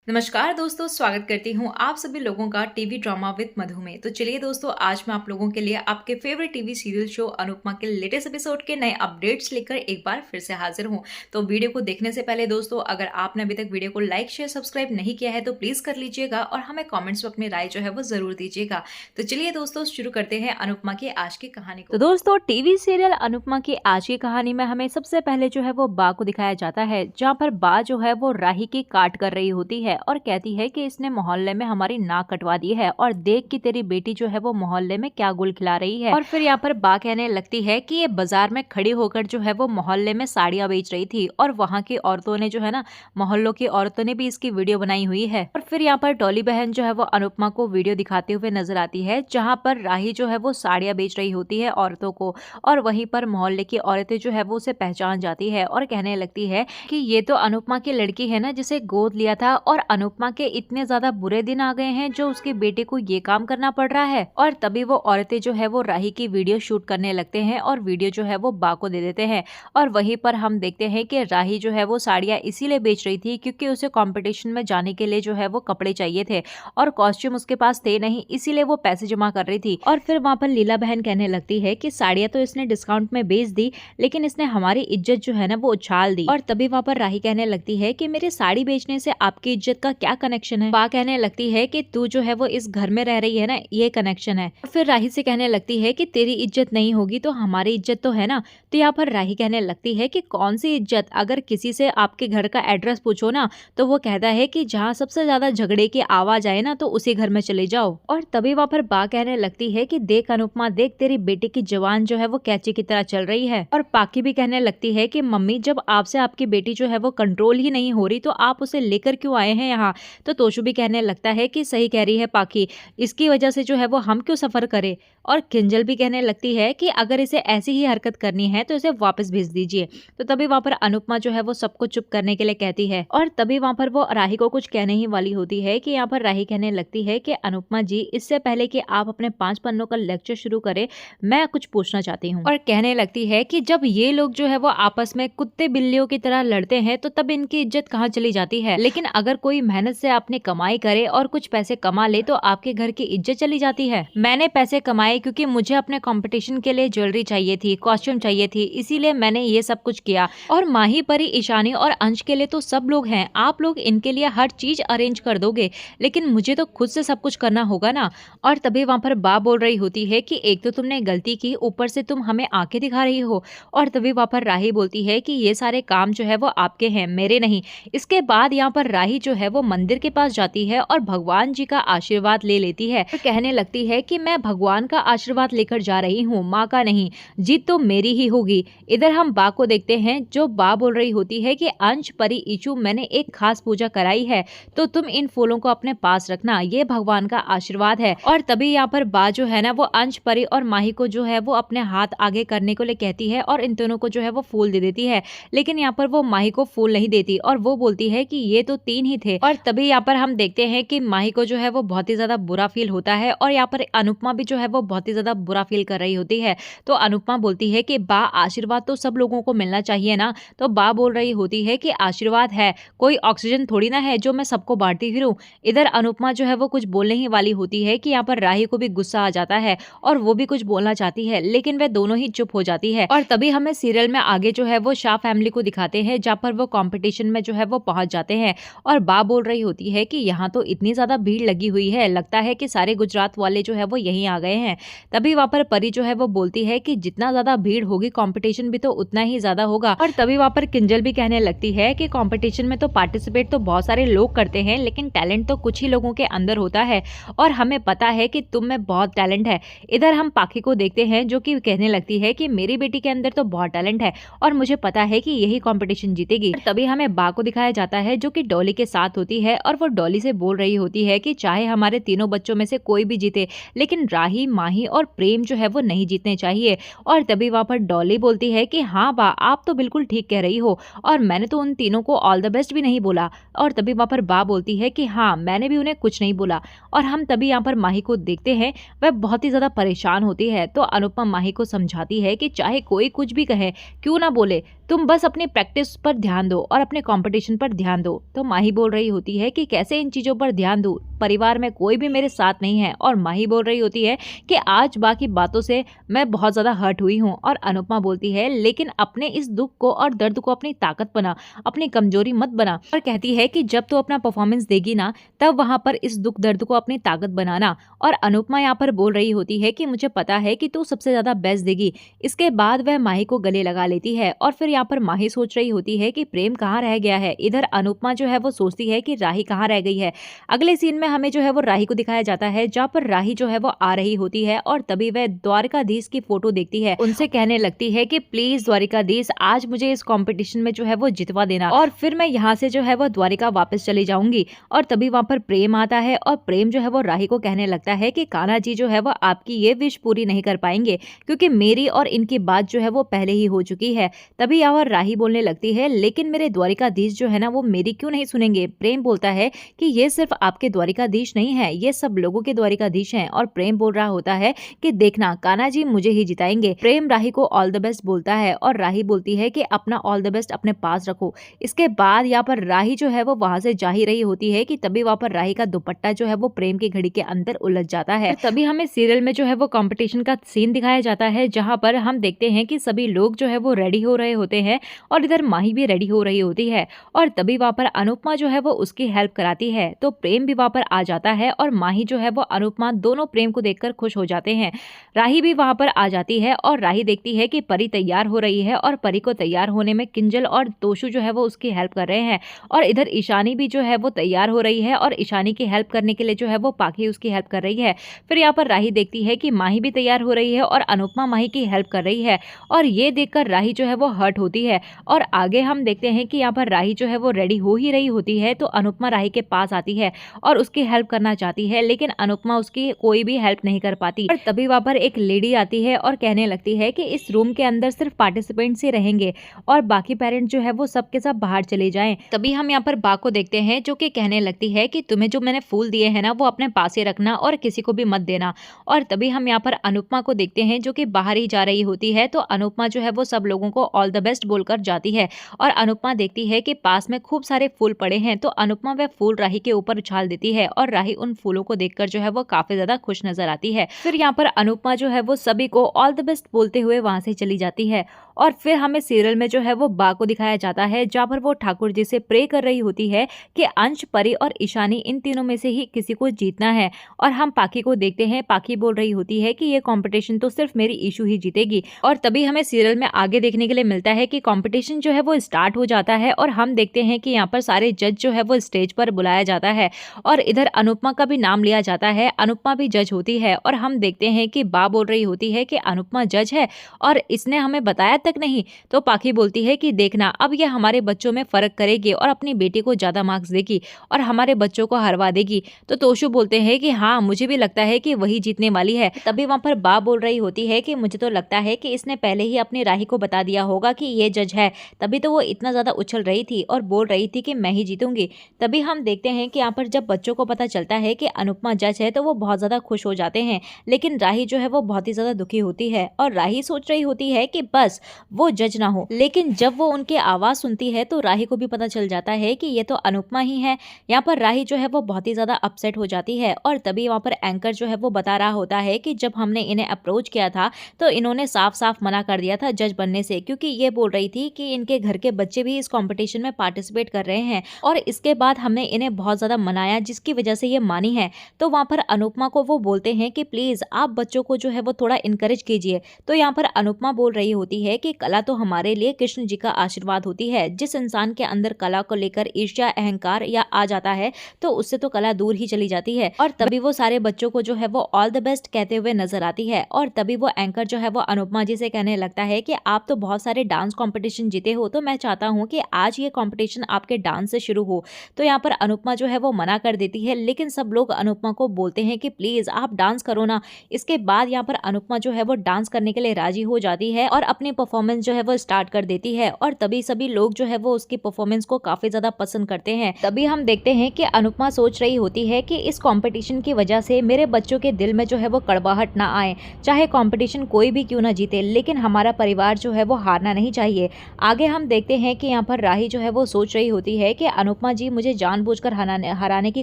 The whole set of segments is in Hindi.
नमस्कार दोस्तों, स्वागत करती हूँ आप सभी लोगों का टीवी ड्रामा विद मधु में। तो चलिए दोस्तों, आज मैं आप लोगों के लिए आपके favourite TV serial show Anupama के लेटेस्ट एपिसोड के नए अपडेट्स लेकर एक बार फिर से हाजिर हूँ। तो वीडियो को देखने से पहले दोस्तों, अगर आपने अभी तक वीडियो को लाइक शेयर सब्सक्राइब नहीं किया है तो प्लीज कर लीजिएगा और हमें कॉमेंट्स में अपनी राय जो है वो जरूर दीजिएगा। तो चलिए दोस्तों, शुरू करते हैं अनुपमा की आज की कहानी को। तो दोस्तों, टीवी सीरियल अनुपमा की आज की कहानी में हमें सबसे पहले जो है वो बा को दिखाया जाता है, जहाँ पर बा जो है वो राही की काट कर रही होती है और कहती है कि इसने मोहल्ले में हमारी नाक कटवा दी है और देख कि तेरी बेटी जो है वो मोहल्ले में क्या गुल खिला रही है। और फिर यहाँ पर बा कहने लगती है कि ये बाजार में खड़ी होकर जो है वो मोहल्ले में साड़ियां बेच रही थी और वहाँ की औरतों ने जो है ना, मोहल्लों की औरतों ने भी इसकी वीडियो बनाई हुई है। और फिर यहाँ पर डॉली बहन जो है वो अनुपमा को वीडियो दिखाते हुए नजर आती है, जहाँ पर राही जो है वो साड़ियां बेच रही होती है औरतों को, और वहीं पर मोहल्ले की औरतें जो है वो उसे पहचान जाती है और कहने लगती है कि ये तो अनुपमा की लड़की है ना, जिसे गोद लिया था, और अनुपमा के इतने ज्यादा बुरे दिन आ गए हैं जो उसकी बेटे को ये काम करना पड़ रहा है। और तभी वो औरतें जो है वो राही की वीडियो शूट करने लगते हैं और वीडियो जो है वो बा को दे देते हैं। और वहीं पर हम देखते हैं कि राही जो है वो साड़ियां इसीलिए बेच रही थी क्योंकि उसे कंपटीशन में जाने के लिए जो है वो कपड़े चाहिए थे और कॉस्ट्यूम उसके पास थे नहीं, इसीलिए वो पैसे जमा कर रही थी। और फिर वहां पर लीला बहन कहने लगती है कि साड़ियां तो इसने डिस्काउंट में बेच दी, लेकिन इसने हमारी इज्जत जो है ना वो उछाल दी। और तभी वहां पर राही कहने लगती है कि मेरे साड़ी बेचने से आपकी इज्जत का क्या कनेक्शन है। बा कहने लगती है कि तू जो है वो इस घर में रह रही है ना, ये कनेक्शन है। फिर राही से कहने लगती है कि तेरी इज्जत नहीं होगी तो हमारी इज्जत तो है ना। तो यहाँ पर राही कहने लगती है कि कौन सी इज्जत, अगर किसी से आपके घर का एड्रेस पूछो ना तो वो कहता है कि जहाँ सबसे ज्यादा झगड़े की आवाज आए ना तो उसी घर में चले जाओ। और तभी वहां पर बा कहने लगती है कि देख अनुपमा, देख तेरी बेटी की जवान जो है वो कैंची की तरह चल रही है। और पाकी भी कहने लगती है कि मम्मी, जब आपसे आपकी बेटी जो है वो कंट्रोल ही नहीं हो रही तो आप उसे लेकर क्यों आए हैं यहाँ। तो तोशु भी कहने लगता है कि सही कह रही है पाकी, इसकी वजह से जो है वो हम क्यों सफर करें। और किंजल भी कहने लगती है कि अगर इसे ऐसी ही हरकत करनी है तो इसे वापस भेज दीजिए। तो तभी वहां पर अनुपमा जो है वो सबको चुप करने के लिए कहती है। और तभी वहां पर वो राही को कुछ कहने ही वाली होती है कि यहाँ पर राही कहने लगती है कि अनुपमा जी, इससे पहले कि आप अपने 5 पन्नों का लेक्चर शुरू करें, मैं कुछ पूछना चाहती हूँ। और कहने लगती है कि जब ये लोग जो है वो आपस में कुत्ते बिल्लियों की तरह लड़ते हैं तो तब इनकी इज्जत कहाँ चली जाती है, लेकिन अगर कोई मेहनत से अपनी कमाई करे और कुछ पैसे कमा ले तो आपके घर की इज्जत चली जाती है। मैंने पैसे कमाए क्योंकि मुझे अपने कंपटीशन के लिए ज्वेलरी चाहिए थी, कॉस्ट्यूम चाहिए थी, इसीलिए मैंने ये सब कुछ किया। और माही, परी, ईशानी और अंश के लिए तो सब लोग हैं, आप लोग इनके लिए हर चीज अरेंज कर दोगे, लेकिन मुझे तो खुद से सब कुछ करना होगा ना। और तभी वहां पर बा बोल रही होती है कि एक तो तुमने गलती की, ऊपर से तुम हमें आंखें दिखा रही हो। और तभी वहां पर राही बोलती है कि ये सारे काम जो है वो आपके हैं, मेरे नहीं। इसके बाद यहाँ पर राही जो है वो मंदिर के पास जाती है और भगवान जी का आशीर्वाद ले लेती है। और कहने लगती है कि मैं भगवान का आशीर्वाद लेकर जा रही हूँ, माँ का नहीं, जीत तो मेरी ही होगी। इधर हम बा को देखते हैं, जो बा बोल रही होती है कि अंश, परी, ईचू, मैंने एक खास पूजा कराई है तो तुम इन फूलों को अपने पास रखना, ये भगवान का आशीर्वाद है। और तभी यहाँ पर बा जो है ना वो अंश, परी और माही को जो है वो अपने हाथ आगे करने को लिए कहती है और इन दोनों को जो है वो फूल दे देती है, लेकिन यहाँ पर वो माही को फूल नहीं देती और वो बोलती है कि ये तो 3 ही थे। और तभी यहाँ पर हम देखते हैं कि माही को जो है वो बहुत ही ज्यादा बुरा फील होता है और यहाँ पर अनुपमा भी जो है वो बहुत ही ज्यादा बुरा फील कर रही होती है। तो अनुपमा बोलती है कि बा, आशीर्वाद तो सब लोगों को मिलना चाहिए ना। तो बा बोल रही होती है कि आशीर्वाद है, कोई ऑक्सीजन थोड़ी ना है जो मैं सबको बांटती फिरूं। इधर अनुपमा जो है वो कुछ बोलने ही वाली होती है कि यहाँ पर राही को भी गुस्सा आ जाता है और वो भी कुछ बोलना चाहती है, लेकिन वे दोनों ही चुप हो जाती है। और तभी हमें सीरियल में आगे जो है वो शाह फैमिली को दिखाते हैं, जहाँ पर वो कंपटीशन में जो है वो पहुंच जाते हैं। और बा बोल रही होती है कि यहाँ तो इतनी ज्यादा भीड़ लगी हुई है, लगता है कि सारे गुजरात वाले जो है वो यहीं आ गए हैं। तभी वहां पर परी जो है वो बोलती है कि जितना ज्यादा भीड़ होगी कंपटीशन भी तो उतना ही ज्यादा होगा। और तभी वहां पर किंजल भी कहने लगती है कि कंपटीशन में तो पार्टिसिपेट तो बहुत सारे लोग करते हैं, लेकिन टैलेंट तो कुछ ही लोगों के अंदर होता है और हमें पता है कि तुम में बहुत टैलेंट है। इधर हम पाखी को देखते हैं, जो कि कहने लगती है कि मेरी बेटी के अंदर तो बहुत टैलेंट है और मुझे पता है कि यही कंपटीशन जीतेगी। तभी हमें बा को दिखाया जाता है, जो कि डॉली के साथ होती है और वो डॉली से बोल रही होती है कि चाहे हमारे तीनों बच्चों में से कोई भी जीते, लेकिन राही, माही और प्रेम जो है वो नहीं जीतने चाहिए। और तभी वहां पर डॉली बोलती है कि हाँ बा, आप तो बिल्कुल ठीक कह रही हो और मैंने तो उन तीनों को ऑल द बेस्ट भी नहीं बोला। और तभी वहां पर बा बोलती है कि हाँ, मैंने भी उन्हें कुछ नहीं बोला। और हम तभी यहाँ पर माही को देखते हैं, वह बहुत ही ज्यादा परेशान होती है। तो अनुपमा माही को समझाती है कि चाहे कोई कुछ भी कहे, क्यों ना बोले, तुम बस अपनी प्रैक्टिस पर ध्यान दो और अपने कंपटीशन पर ध्यान दो। तो माही बोल रही होती है कि कैसे इन चीजों पर ध्यान दूं, परिवार में कोई भी मेरे साथ नहीं है। और माही बोल रही होती है कि आज बाकी बातों से मैं बहुत ज्यादा हर्ट हुई हूँ। और अनुपमा बोलती है लेकिन अपने इस दुख को और दर्द को अपनी ताकत बना, अपनी कमजोरी मत बना। और कहती है कि जब तू अपना परफॉर्मेंस देगी ना, तब वहां पर इस दुख दर्द को अपनी ताकत बनाना। और अनुपमा यहाँ पर बोल रही होती है कि मुझे पता है कि तू सबसे ज्यादा बेस्ट देगी। इसके बाद वह माही को गले लगा लेती है। और फिर यहाँ पर माही सोच रही होती है कि प्रेम कहाँ रह गया है। इधर अनुपमा जो है वो सोचती है कि राही कहाँ रह गई है। अगले सीन में हमें जो है वो राही को दिखाया जाता है, जहाँ पर राही जो है वो आ रही होती है और तभी वह द्वारकाधीश की फोटो देखती है। उनसे कहने लगती है कि प्लीज द्वारकाधीश, आज मुझे इस कंपटीशन में जो है वो जितवा देना और फिर मैं यहाँ से जो है वो द्वारिका वापस चली जाऊंगी। और तभी वहाँ पर प्रेम आता है और प्रेम जो है वो राही को कहने लगता है कि कान्हा जी जो है वो आपकी ये विश पूरी नहीं कर पाएंगे, क्योंकि मेरी और इनकी बात जो है वो पहले ही हो चुकी है। तभी यहाँ राही बोलने लगती है लेकिन मेरे द्वारिकाधीश जो है ना, वो मेरी क्यों नहीं सुनेंगे। प्रेम बोलता है कि ये सिर्फ आपके द्वारिकाधीश नहीं है, ये सब लोगों के द्वारिकाधीश हैं। और प्रेम बोल रहा होता है कि देखना कान्हा जी मुझे ही जिताएंगे। प्रेम राही को ऑल द बेस्ट बोलता है और राही बोलती है कि अपना ऑल द बेस्ट अपने पास रखो। इसके बाद यहाँ पर राही जो है वो वहां से जा ही रही होती है कि तभी वहां पर राही का दुपट्टा जो है वो प्रेम की घड़ी के अंदर उलझ जाता है। तभी हमें सीरियल में जो है वो कंपटीशन का सीन दिखाया जाता है, जहाँ पर हम देखते हैं कि सभी लोग जो है वो रेडी हो रहे होते हैं और इधर माही भी रेडी हो रही होती है। और तभी वहां पर अनुपमा जो है वो उसकी हेल्प कराती है। तो प्रेम भी वहां पर आ जाता है और माही जो है वो अनुपमा दोनों प्रेम को देखकर खुश हो जाते हैं। राही भी वहां पर आ जाती है और राही देखती है कि परी तैयार हो रही है और परी को तैयार होने में किंजल और तोशु जो है वो उसकी हेल्प कर रहे हैं। और इधर ईशानी भी जो है वो तैयार हो रही है और ईशानी की हेल्प करने के लिए जो है वो पाखी उसकी हेल्प कर रही है। फिर यहाँ पर राही देखती है कि माही भी तैयार हो रही है और अनुपमा माही की हेल्प कर रही है। और ये देखकर राही जो है वो हर्ट होती है। और आगे हम देखते हैं कि यहाँ पर राही जो है वो रेडी हो ही रही होती है, तो अनुपमा राही के पास आती है और उसकी हेल्प करना चाहती है, लेकिन अनुपमा उसकी कोई भी हेल्प नहीं कर पाती। और तभी वहां पर एक लेडी आती है और कहने लगती है कि इस रूम के अंदर सिर्फ पार्टिसिपेंट्स ही रहेंगे और बाकी पेरेंट्स जो है वो सब के सब बाहर चले जाएं। तभी हम यहाँ पर बा को देखते हैं जो कि कहने लगती है कि तुम्हें जो मैंने फूल दिए हैं ना, वो अपने पास ही रखना और किसी को भी मत देना। और तभी हम यहाँ पर अनुपमा को देखते हैं जो कि बाहर ही जा रही होती है। तो अनुपमा जो है वो सब लोगों को ऑल द बेस्ट बोलकर जाती है और अनुपमा देखती है कि पास में खूब सारे फूल पड़े हैं। तो अनुपमा वह फूल राही के ऊपर उछाल देती है और राही उन फूलों को देखकर जो है वो काफी ज्यादा खुश नजर आती है। फिर यहाँ पर अनुपमा जो है वो सभी को ऑल द बेस्ट बोलते हुए वहां से चली जाती है। और फिर हमें सीरियल में जो है वो बा को दिखाया जाता है, जहाँ पर वो ठाकुर जी से प्रे कर रही होती है कि अंश, परी और ईशानी इन तीनों में से ही किसी को जीतना है। और हम पाखी को देखते हैं, पाखी बोल रही होती है कि ये कंपटीशन तो सिर्फ मेरी ईशू ही जीतेगी। और तभी हमें सीरियल में आगे देखने के लिए मिलता है कि कंपटीशन जो है वो स्टार्ट हो जाता है और हम देखते हैं कि यहाँ पर सारे जज जो है वो स्टेज पर बुलाया जाता है और इधर अनुपमा का भी नाम लिया जाता है। अनुपमा भी जज होती है और हम देखते हैं कि बा बोल रही होती है कि अनुपमा जज है और इसने हमें बताया तक नहीं। तो पाखी बोलती है कि देखना, अब ये हमारे बच्चों में फर्क करेगी और अपनी बेटी को ज्यादा मार्क्स देगी और हमारे बच्चों को हरवा देगी। तो तोशु बोलते हैं कि हाँ, मुझे भी लगता है कि वही जीतने वाली है। तभी वहां पर बा बोल रही होती है कि मुझे तो लगता है कि इसने पहले ही अपनी राही को बता दिया होगा कि ये जज है, तभी तो वो इतना ज्यादा उछल रही थी और बोल रही थी कि मैं ही जीतूंगी। तभी हम देखते हैं कि यहाँ पर जब बच्चों को पता चलता है कि अनुपमा जज है तो वो बहुत ज्यादा खुश हो जाते हैं, लेकिन राही जो है वो बहुत ही ज्यादा दुखी होती है और राही सोच रही होती है कि बस वो जज ना हो। लेकिन जब वो उनकी आवाज सुनती है तो राही को भी पता चल जाता है कि ये तो अनुपमा ही है। यहाँ पर राही जो है वो बहुत ही ज्यादा अपसेट हो जाती है और तभी वहां पर एंकर जो है वो बता रहा होता है कि जब हमने इन्हें अप्रोच किया था तो इन्होंने साफ साफ मना कर दिया था जज बनने से, क्योंकि ये बोल रही थी कि इनके घर के बच्चे भी इस कंपटीशन में पार्टिसिपेट कर रहे हैं और इसके बाद हमने इन्हें बहुत ज्यादा मनाया जिसकी वजह से ये मानी है। तो वहां पर अनुपमा को वो बोलते हैं कि प्लीज आप बच्चों को जो है वो थोड़ा इनकरेज कीजिए। तो यहाँ पर अनुपमा बोल रही होती है कि कला तो हमारे लिए कृष्ण जी का आशीर्वाद होती है। जिस इंसान के अंदर कला को लेकर ईर्ष्या, अहंकार या आ जाता है तो उससे तो कला दूर ही चली जाती है। और तभी वो सारे बच्चों को जो है वो ऑल द बेस्ट कहते हुए नजर आती है और तभी वो एंकर जो है वो अनुपमा जी से कहने लगता है कि आप तो बहुत सारे डांस कंपटीशन जीते हो, तो मैं चाहता हूँ कि आज ये कंपटीशन आपके डांस से शुरू हो। तो यहाँ पर अनुपमा जो है वो मना कर देती है, लेकिन सब लोग अनुपमा को बोलते हैं कि प्लीज आप डांस करो ना। इसके बाद यहाँ पर अनुपमा जो है वो डांस करने के लिए राजी हो जाती है और अपनी परफॉर्मेंस जो है वो स्टार्ट कर देती है और तभी सभी लोग जो है वो उसकी परफॉर्मेंस को काफी ज्यादा पसंद करते हैं। तभी हम देखते हैं कि अनुपमा सोच रही होती है कि इस कंपटीशन की वजह से मेरे बच्चों के दिल में जो है वो कड़वाहट ना आए, चाहे कंपटीशन कोई भी क्यों ना जीते, लेकिन हमारा परिवार जो है वो हारना नहीं चाहिए। आगे हम देखते हैं कि यहाँ पर राही जो है वो सोच रही होती है कि अनुपमा जी मुझे जानबूझकर हराने की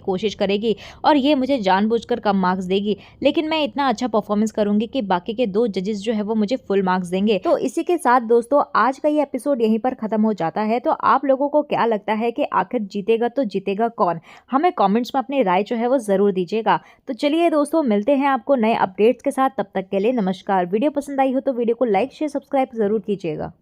कोशिश करेगी और ये मुझे जानबूझकर कम मार्क्स देगी, लेकिन मैं इतना अच्छा परफॉर्मेंस करूंगी कि बाकी के 2 जजेस जो है वो मुझे फुल मार्क्स देंगे। तो इसी के साथ दोस्तों आज का ये एपिसोड यहीं पर खत्म हो जाता है। तो आप लोगों को क्या लगता है कि आखिर जीतेगा तो जीतेगा कौन? हमें कमेंट्स में अपनी राय जो है वो जरूर दीजिएगा। तो चलिए दोस्तों, मिलते हैं आपको नए अपडेट्स के साथ। तब तक के लिए नमस्कार। वीडियो पसंद आई हो तो वीडियो को लाइक शेयर सब्सक्राइब जरूर कीजिएगा।